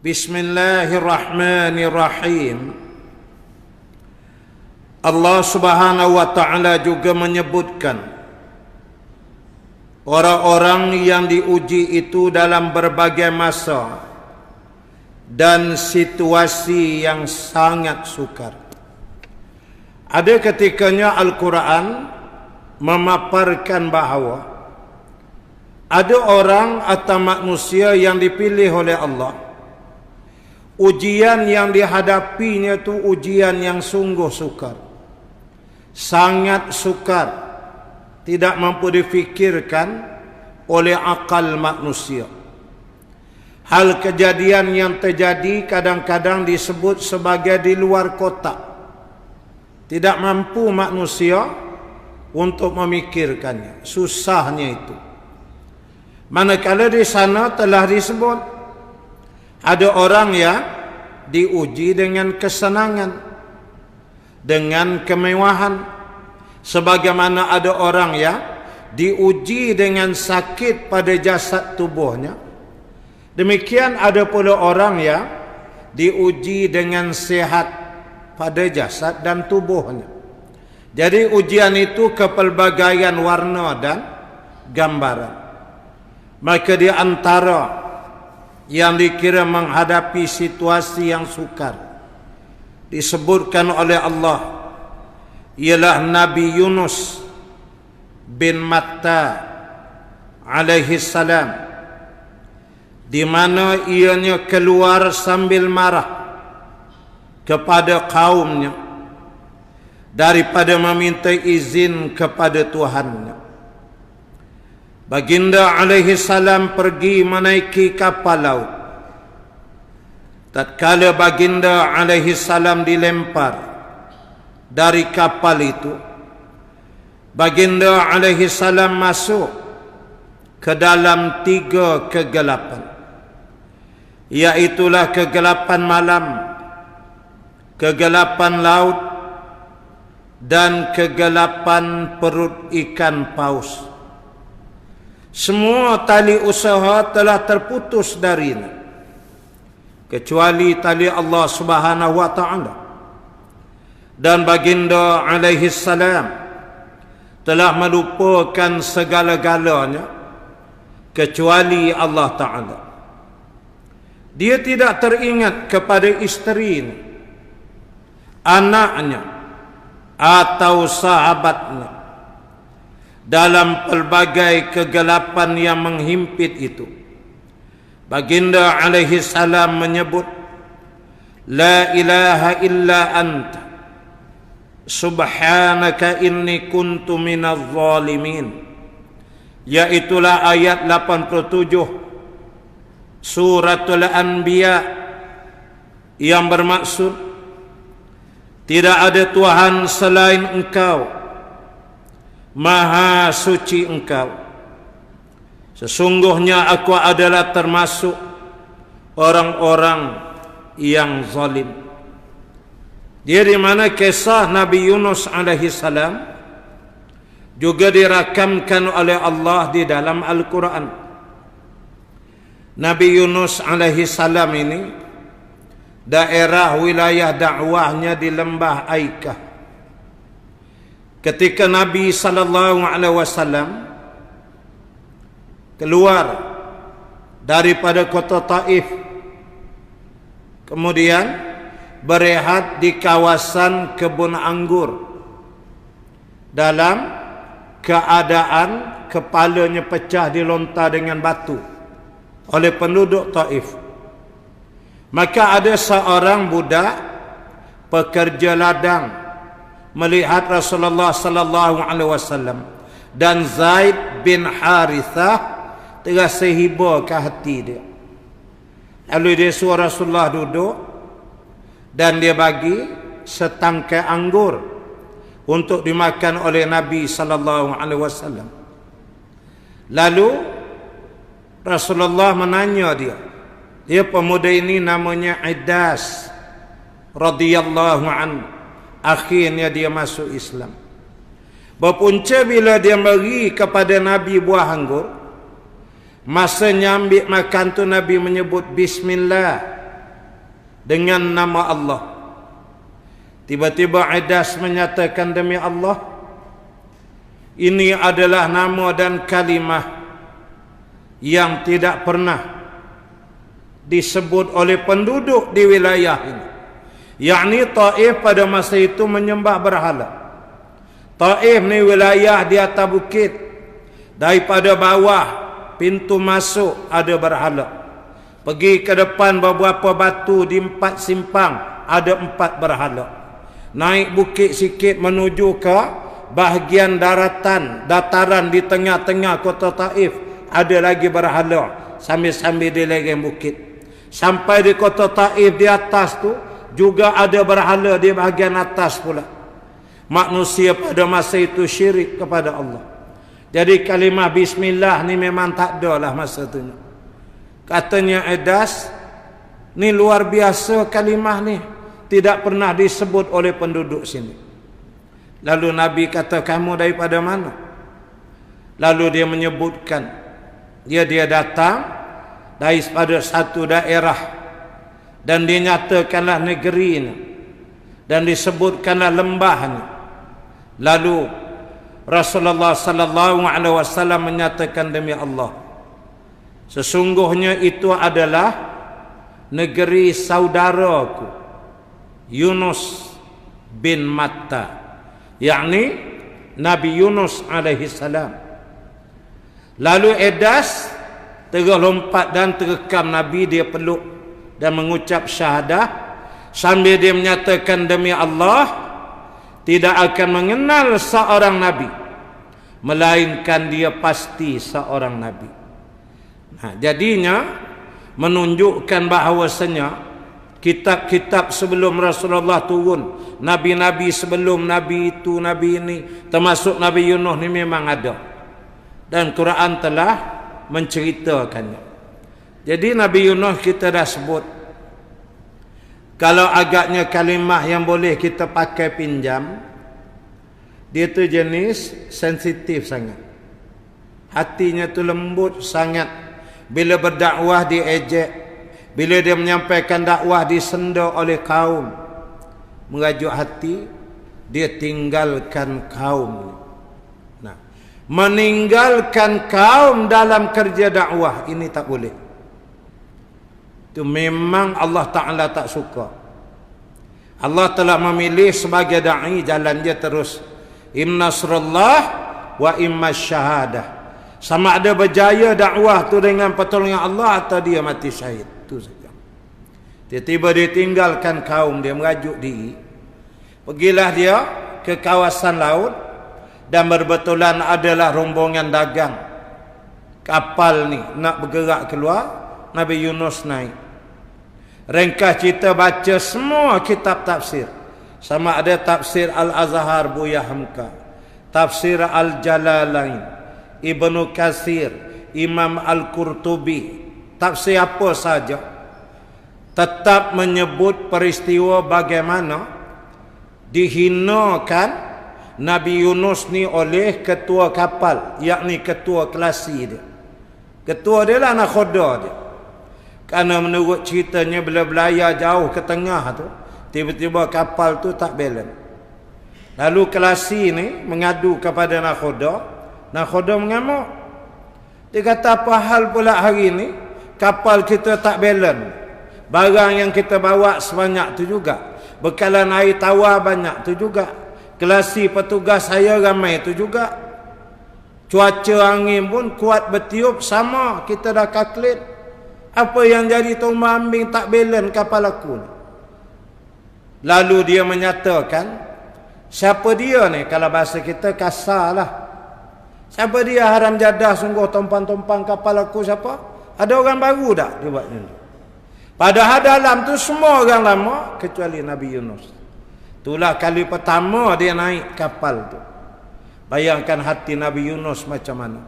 Bismillahirrahmanirrahim. Allah Subhanahu wa taala juga menyebutkan orang-orang yang diuji itu dalam berbagai masa dan situasi yang sangat sukar. Ada ketikanya Al-Quran memaparkan bahawa ada orang atau manusia yang dipilih oleh Allah. Ujian yang dihadapinya itu ujian yang sungguh sukar. Sangat sukar. Tidak mampu difikirkan oleh akal manusia. Hal kejadian yang terjadi kadang-kadang disebut sebagai di luar kotak. Tidak mampu manusia untuk memikirkannya. Susahnya itu. Manakala di sana telah disebut ada orang yang diuji dengan kesenangan, dengan kemewahan, sebagaimana ada orang yang diuji dengan sakit pada jasad tubuhnya. Demikian ada pula orang yang diuji dengan sehat pada jasad dan tubuhnya. Jadi ujian itu kepelbagaian warna dan gambaran. Maka di antara yang dikira menghadapi situasi yang sukar disebutkan oleh Allah ialah Nabi Yunus bin Matta alaihi salam, di mana ianya keluar sambil marah kepada kaumnya daripada meminta izin kepada Tuhannya. Baginda alaihi salam pergi menaiki kapal laut. Tatkala baginda alaihi salam dilempar dari kapal itu, baginda alaihi salam masuk ke dalam 3 kegelapan, iaitulah kegelapan malam, kegelapan laut, dan kegelapan perut ikan paus. Semua tali usaha telah terputus darinya, kecuali tali Allah Subhanahu wa taala. Dan baginda alaihi salam telah melupakan segala-galanya kecuali Allah taala. Dia tidak teringat kepada isterinya, anaknya atau sahabatnya dalam pelbagai kegelapan yang menghimpit itu. Baginda alaihi salam menyebut, La ilaha illa anta subhanaka inni kuntu minaz zalimin. Iaitulah ayat 87 Suratul Anbiya, yang bermaksud tidak ada Tuhan selain Engkau, Maha suci Engkau. Sesungguhnya aku adalah termasuk orang-orang yang zalim. Dia di mana kisah Nabi Yunus alaihi salam juga dirakamkan oleh Allah di dalam Al-Quran. Nabi Yunus alaihi salam ini daerah wilayah dakwahnya di lembah Aikah. Ketika Nabi sallallahu alaihi wasallam keluar daripada kota Taif, kemudian berehat di kawasan kebun anggur dalam keadaan kepalanya pecah dilontar dengan batu oleh penduduk Taif. Maka ada seorang budak pekerja ladang melihat Rasulullah sallallahu alaihi wasallam, dan Zaid bin Harithah terasa hibur ke hati dia. Lalu dia suruh Rasulullah duduk dan dia bagi setangkai anggur untuk dimakan oleh Nabi sallallahu alaihi wasallam. Lalu Rasulullah menanya dia pemuda ini namanya Idas radhiyallahu anhu. Akhirnya dia masuk Islam. Berpunca bila dia beri kepada Nabi buah anggur, masa nyambik makan tu Nabi menyebut Bismillah dengan nama Allah. Tiba-tiba Idas menyatakan, demi Allah, ini adalah nama dan kalimah yang tidak pernah disebut oleh penduduk di wilayah ini. Yakni Taif pada masa itu menyembah berhala. Taif ni wilayah di atas bukit. Daripada bawah pintu masuk ada berhala. Pergi ke depan beberapa batu di 4 simpang ada 4 berhala. Naik bukit sikit menuju ke bahagian dataran di tengah-tengah kota Taif ada lagi berhala sambil-sambil di lereng bukit. Sampai di kota Taif di atas tu juga ada berhala di bahagian atas pula. Manusia pada masa itu syirik kepada Allah. Jadi kalimah bismillah ni memang tak ada lah masa tu. Katanya Idas, ni luar biasa kalimah ni, tidak pernah disebut oleh penduduk sini. Lalu Nabi kata, kamu daripada mana? Lalu dia menyebutkan, dia datang daripada satu daerah dan dinyatakanlah negeri ini dan disebutkanlah lembah ini. Lalu Rasulullah sallallahu alaihi wasallam menyatakan, demi Allah, sesungguhnya itu adalah negeri saudaraku Yunus bin Matta, yakni Nabi Yunus alaihi salam. Lalu Idas terus lompat dan terekam Nabi, dia peluk dan mengucap syahadah sambil dia menyatakan, demi Allah, tidak akan mengenal seorang Nabi melainkan dia pasti seorang Nabi. Jadinya menunjukkan bahawasanya kitab-kitab sebelum Rasulullah turun, Nabi-Nabi sebelum Nabi itu, Nabi ini, termasuk Nabi Yunus ni memang ada. Dan Quran telah menceritakannya. Jadi Nabi Yunus kita dah sebut. Kalau agaknya kalimah yang boleh kita pakai pinjam, dia tu jenis sensitif sangat. Hatinya tu lembut sangat. Bila berdakwah diejek, bila dia menyampaikan dakwah disenda oleh kaum, mengajuk hati, dia tinggalkan kaum. Nah, meninggalkan kaum dalam kerja dakwah ini tak boleh. Itu memang Allah Ta'ala tak suka. Allah telah memilih sebagai da'i, jalan dia terus imma nasrullah wa imma syahadah. Sama ada berjaya dakwah tu dengan pertolongan Allah atau dia mati syahid. Itu saja. Tiba-tiba dia tinggalkan kaum, dia merajuk diri. Pergilah dia ke kawasan laut dan berbetulan adalah rombongan dagang. Kapal ni nak bergerak keluar, Nabi Yunus naik. Ringkas cerita baca semua kitab tafsir. Sama ada tafsir Al-Azhar Buya Hamka, tafsir Al-Jalalain, Ibnu Katsir, Imam Al-Qurtubi, tafsir apa saja, tetap menyebut peristiwa bagaimana dihinakan Nabi Yunus ni oleh ketua kapal, yakni ketua kelasi dia. Ketua dia lah nakhoda dia. Kerana menurut ceritanya bila belayar jauh ke tengah tu, tiba-tiba kapal tu tak balance. Lalu kelasi ni mengadu kepada nakhoda. Nakhoda mengamuk. Dia kata, apa hal pula hari ni kapal kita tak balance. Barang yang kita bawa sebanyak tu juga. Bekalan air tawar banyak tu juga. Kelasi petugas saya ramai tu juga. Cuaca angin pun kuat bertiup sama. Kita dah kalkulat. Apa yang jadi tumbang ambing tak balance kapal aku ni. Lalu dia menyatakan, siapa dia ni? Kalau bahasa kita kasar lah. Siapa dia haram jadah sungguh tumpang-tumpang kapal aku siapa? Ada orang baru tak? Dia buat macam tu. Padahal dalam tu semua orang lama kecuali Nabi Yunus. Itulah kali pertama dia naik kapal tu. Bayangkan hati Nabi Yunus macam mana.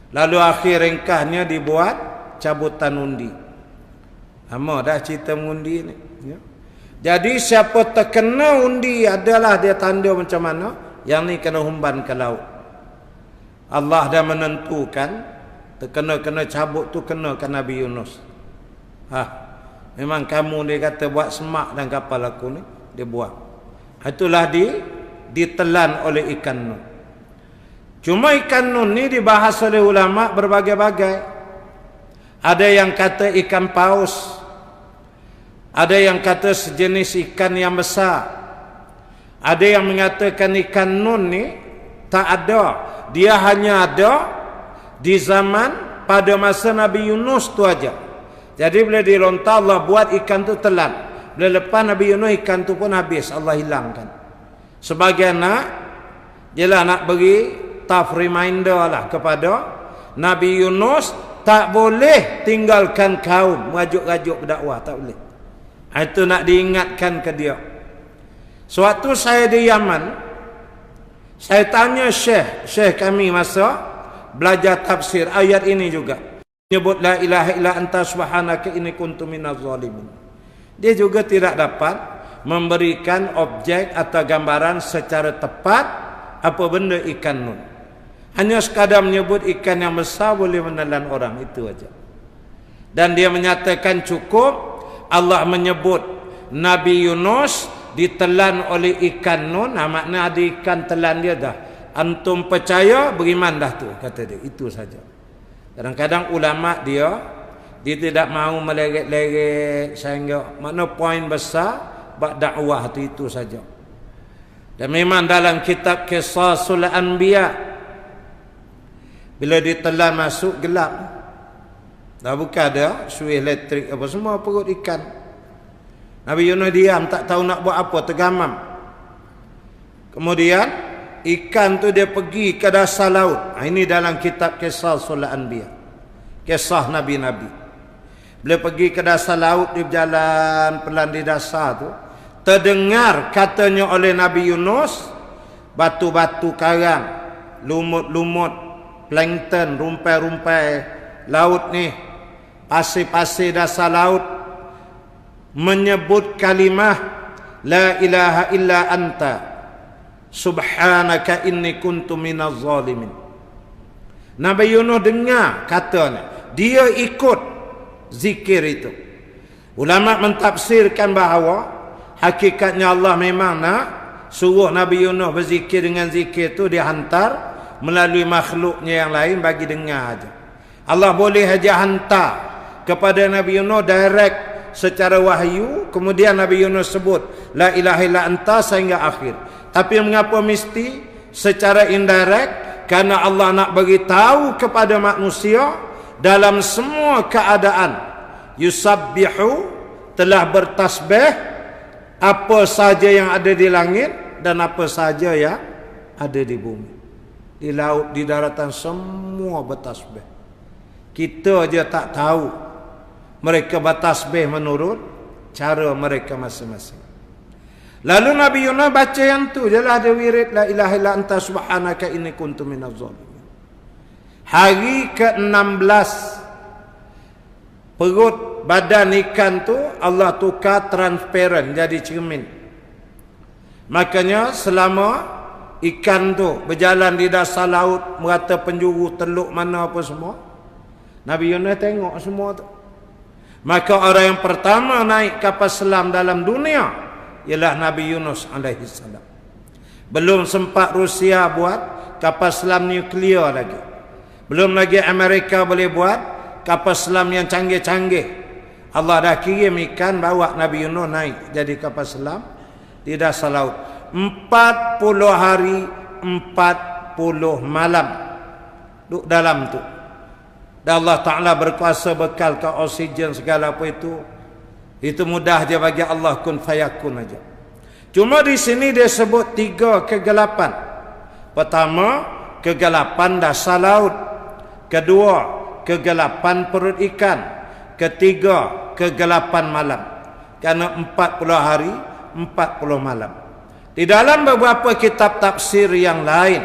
Lalu akhir ringkasnya dibuat cabutan undi. Lama dah cerita mengundi ni. Ya. Jadi siapa terkena undi adalah dia tanda macam mana. Yang ni kena humban ke laut. Allah dah menentukan terkena cabut tu kena ke Nabi Yunus. Memang kamu dia kata buat semak dan kapal aku ni, dia buat. Itulah ditelan oleh ikan nun. Cuma ikan nun ni dibahas oleh ulama berbagai-bagai. Ada yang kata ikan paus, ada yang kata sejenis ikan yang besar, ada yang mengatakan ikan nun ni tak ada, dia hanya ada di zaman pada masa Nabi Yunus tu aja. Jadi bila dilontar Allah buat ikan tu telan. Bila lepas Nabi Yunus ikan tu pun habis, Allah hilangkan. Sebagai jelah nak beri tough reminder lah kepada Nabi Yunus, tak boleh tinggalkan kaum merajuk-rajuk berdakwah, tak boleh. Itu nak diingatkan ke dia. Sewaktu saya di Yaman, saya tanya syekh kami masa belajar tafsir ayat ini juga. Menyebut la ilaha illa anta subhanaka inni kuntu minaz zalimin. Dia juga tidak dapat memberikan objek atau gambaran secara tepat apa benda ikan nun. Hanya sekadar menyebut ikan yang besar boleh menelan orang, itu aja. Dan dia menyatakan cukup Allah menyebut Nabi Yunus ditelan oleh ikan nun, maknanya ada ikan telan dia dah. Antum percaya, beriman dah tu, kata dia. Itu saja. Kadang-kadang ulama dia tidak mahu meleret-leret sehingga mana poin besar bab dakwah itu saja. Dan memang dalam kitab Qisasul Anbiya, bila ditelan masuk gelap, dah bukan ada suih elektrik apa semua, perut ikan. Nabi Yunus diam, tak tahu nak buat apa, tergamam. Kemudian ikan tu dia pergi ke dasar laut. Ini dalam kitab Qisasul Anbiya, kisah Nabi-Nabi. Bila pergi ke dasar laut, dia berjalan pelan di dasar tu, terdengar katanya oleh Nabi Yunus, batu-batu karang, lumut-lumut, plankton, rumpai-rumpai laut ni, pasir-pasir dasar laut menyebut kalimah la ilaha illa anta subhanaka inni kuntu minaz zalimin. Nabi Yunus dengar katanya, dia ikut zikir itu. Ulama mentafsirkan bahawa hakikatnya Allah memang nak suruh Nabi Yunus berzikir, dengan zikir itu dia hantar melalui makhluknya yang lain bagi dengar aja. Allah boleh saja hantar kepada Nabi Yunus direct secara wahyu, kemudian Nabi Yunus sebut la ilaha illa anta sehingga akhir. Tapi mengapa mesti secara indirect? Karena Allah nak bagi tahu kepada manusia dalam semua keadaan yusabbihu, telah bertasbih apa saja yang ada di langit dan apa saja yang ada di bumi, di laut, di daratan, semua bertasbih. Kita aja tak tahu mereka bertasbih menurut cara mereka masing-masing. Lalu Nabi Yunus baca yang tu jelah, ada wirid la ilaha illa anta subhanaka inni kuntu minaz zalimin. Hari ke-16 perut badan ikan tu Allah tukar transparent, jadi cermin. Makanya selama ikan tu berjalan di dasar laut, merata penjuru, teluk mana apa semua, Nabi Yunus tengok semua tu. Maka orang yang pertama naik kapal selam dalam dunia ialah Nabi Yunus alaihi salam. Belum sempat Rusia buat kapal selam nuklear lagi. Belum lagi Amerika boleh buat kapal selam yang canggih-canggih. Allah dah kirim ikan bawa Nabi Yunus naik jadi kapal selam di dasar laut. 40 hari 40 malam duduk dalam tu. Dan Allah Ta'ala berkuasa bekalkan oksigen segala apa itu. Itu mudah je bagi Allah, kun fayakun aja. Cuma di sini dia sebut 3 kegelapan. Pertama, kegelapan dasar laut. Kedua, kegelapan perut ikan. Ketiga, kegelapan malam. Kerana 40 hari 40 malam. Di dalam beberapa kitab tafsir yang lain,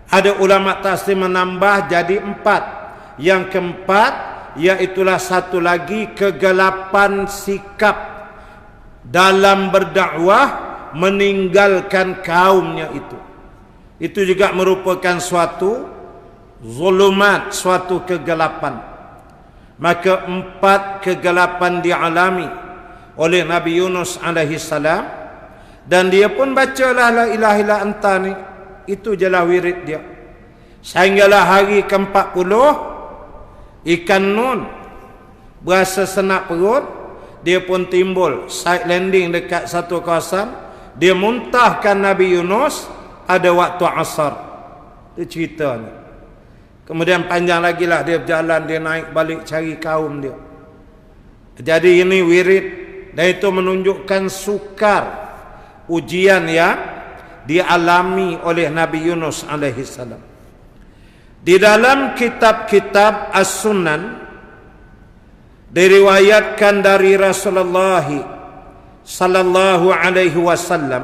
ada ulama tafsir menambah jadi 4. Yang keempat, iaitulah satu lagi kegelapan sikap dalam berdakwah meninggalkan kaumnya itu. Itu juga merupakan suatu zulumat, suatu kegelapan. maka 4 kegelapan dialami oleh Nabi Yunus alaihi salam, dan dia pun bacalah la ilaha illa anta ni, itu jelah wirid dia. Sehinggalah hari ke-40 ikan nun berasa senak perut, dia pun timbul side landing dekat satu kawasan, dia muntahkan Nabi Yunus pada waktu asar. Itu ceritanya. Kemudian panjang lagi lah dia berjalan, dia naik balik cari kaum dia. Jadi ini wirid, dan itu menunjukkan sukar ujian yang dialami oleh Nabi Yunus alaihi salam. Di dalam kitab-kitab As-Sunan diriwayatkan dari Rasulullah sallallahu alaihi wasallam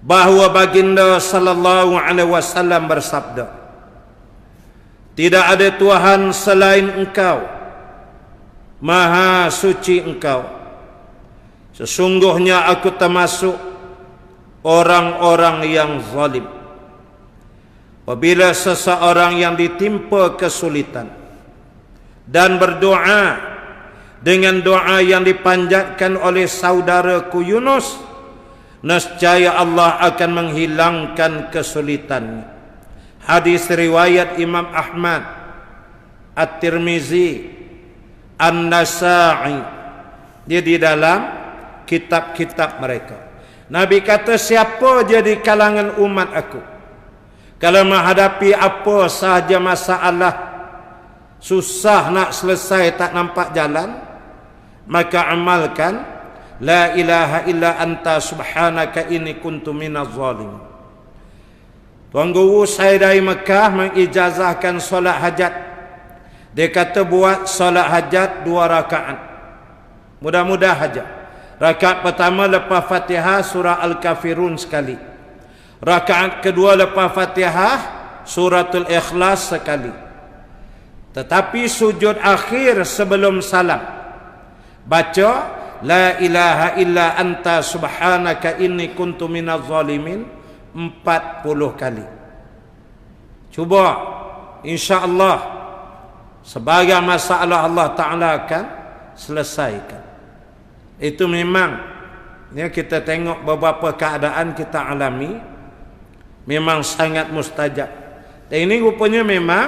bahawa baginda sallallahu alaihi wasallam bersabda, tidak ada Tuhan selain Engkau, Maha suci Engkau. Sesungguhnya aku termasuk orang-orang yang zalim. Apabila seseorang yang ditimpa kesulitan dan berdoa dengan doa yang dipanjatkan oleh saudaraku Yunus, nescaya Allah akan menghilangkan kesulitannya. Hadis riwayat Imam Ahmad, At-Tirmizi, An-Nasa'i. Dia di dalam kitab-kitab mereka. Nabi kata, siapa jadi kalangan umat aku, kalau menghadapi apa sahaja masalah, susah nak selesai, tak nampak jalan, maka amalkan la ilaha illa anta subhanaka inni kuntu minaz zalimin. Tuan guru saya dari Mekah mengijazahkan solat hajat. Dia kata buat solat hajat 2 rakaat. Mudah-mudah hajat. Rakaat pertama lepas Fatihah surah Al-Kafirun sekali. Rakaat kedua lepas Fatihah suratul Ikhlas sekali. Tetapi sujud akhir sebelum salam baca la ilaha illa anta subhanaka inni kuntu minaz zalimin 40 kali. Cuba, insya-Allah sebagai masalah Allah Ta'ala akan selesaikan. Itu memang ya, kita tengok beberapa keadaan kita alami memang sangat mustajab. Dan ini rupanya memang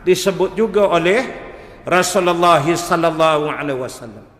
disebut juga oleh Rasulullah sallallahu alaihi wasallam.